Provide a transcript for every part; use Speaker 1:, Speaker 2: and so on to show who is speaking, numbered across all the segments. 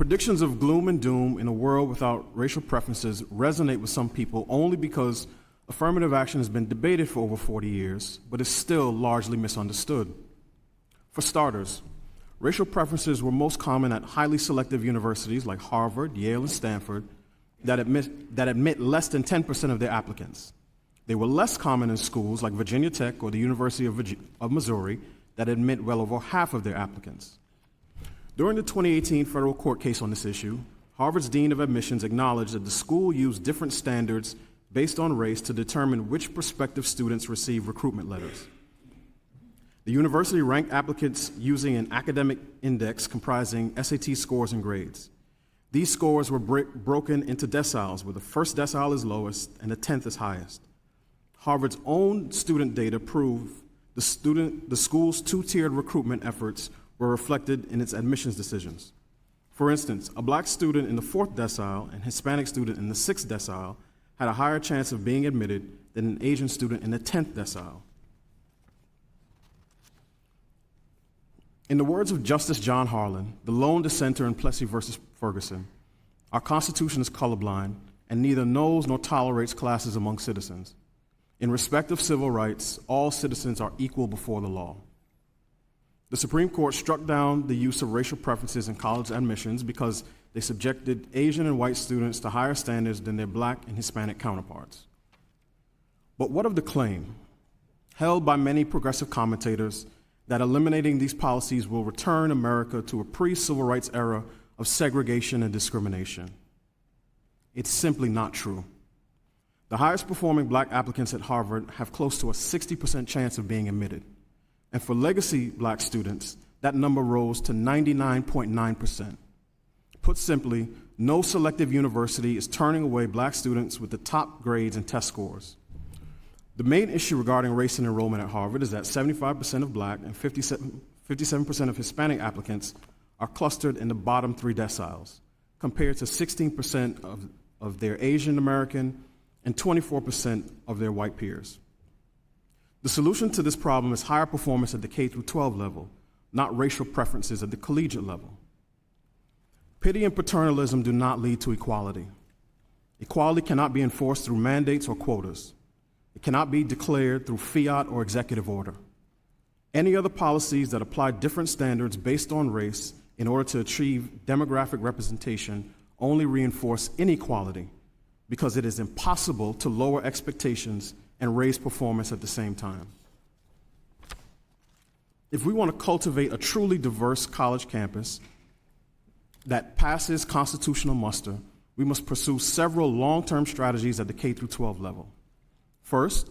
Speaker 1: Predictions of gloom and doom in a world without racial preferences resonate with some people only because affirmative action has been debated for over 40 years, but is still largely misunderstood. For starters, racial preferences were most common at highly selective universities like Harvard, Yale, and Stanford that admit less than 10% of their applicants. They were less common in schools like Virginia Tech or the University of Missouri that admit well over half of their applicants. During the 2018 federal court case on this issue, Harvard's Dean of Admissions acknowledged that the school used different standards based on race to determine which prospective students receive recruitment letters. The university ranked applicants using an academic index comprising SAT scores and grades. These scores were broken into deciles, where the first decile is lowest and the 10th is highest. Harvard's own student data proved the school's two-tiered recruitment efforts were reflected in its admissions decisions. For instance, a black student in the 4th decile and Hispanic student in the 6th decile had a higher chance of being admitted than an Asian student in the 10th decile. In the words of Justice John Harlan, the lone dissenter in Plessy versus Ferguson, our Constitution is colorblind and neither knows nor tolerates classes among citizens. In respect of civil rights, all citizens are equal before the law. The Supreme Court struck down the use of racial preferences in college admissions because they subjected Asian and white students to higher standards than their black and Hispanic counterparts. But what of the claim, held by many progressive commentators, that eliminating these policies will return America to a pre-civil rights era of segregation and discrimination? It's simply not true. The highest performing black applicants at Harvard have close to a 60% chance of being admitted. And for legacy black students, that number rose to 99.9%. Put simply, no selective university is turning away black students with the top grades and test scores. The main issue regarding race and enrollment at Harvard is that 75% of black and 57% of Hispanic applicants are clustered in the bottom 3 deciles, compared to 16% of their Asian American and 24% of their white peers. The solution to this problem is higher performance at the K-12 level, not racial preferences at the collegiate level. Pity and paternalism do not lead to equality. Equality cannot be enforced through mandates or quotas. It cannot be declared through fiat or executive order. Any other policies that apply different standards based on race in order to achieve demographic representation only reinforce inequality because it is impossible to lower expectations and raise performance at the same time. If we want to cultivate a truly diverse college campus that passes constitutional muster, we must pursue several long-term strategies at the K-12 level. First,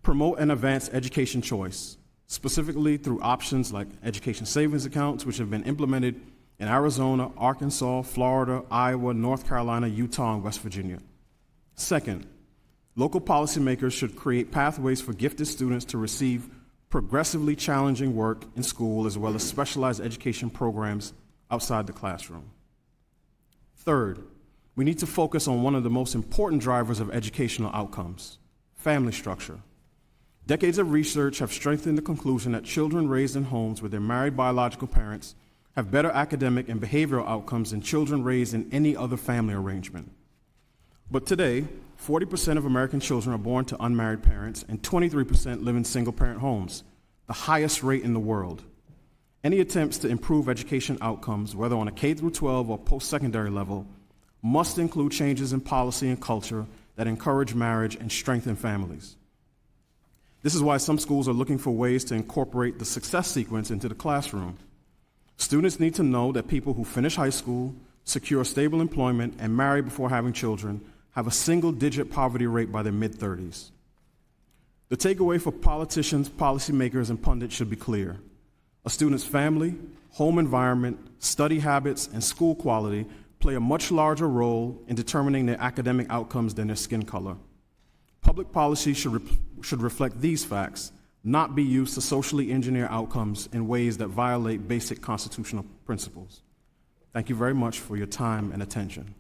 Speaker 1: promote and advance education choice, specifically through options like education savings accounts, which have been implemented in Arizona, Arkansas, Florida, Iowa, North Carolina, Utah, and West Virginia. Second, local policymakers should create pathways for gifted students to receive progressively challenging work in school as well as specialized education programs outside the classroom. Third, we need to focus on one of the most important drivers of educational outcomes, family structure. Decades of research have strengthened the conclusion that children raised in homes with their married biological parents have better academic and behavioral outcomes than children raised in any other family arrangement. But today, 40% of American children are born to unmarried parents and 23% live in single-parent homes, the highest rate in the world. Any attempts to improve education outcomes, whether on a K-12 or post-secondary level, must include changes in policy and culture that encourage marriage and strengthen families. This is why some schools are looking for ways to incorporate the success sequence into the classroom. Students need to know that people who finish high school, secure stable employment, and marry before having children have a single-digit poverty rate by their mid-30s. The takeaway for politicians, policymakers, and pundits should be clear. A student's family, home environment, study habits, and school quality play a much larger role in determining their academic outcomes than their skin color. Public policy should reflect these facts, not be used to socially engineer outcomes in ways that violate basic constitutional principles. Thank you very much for your time and attention.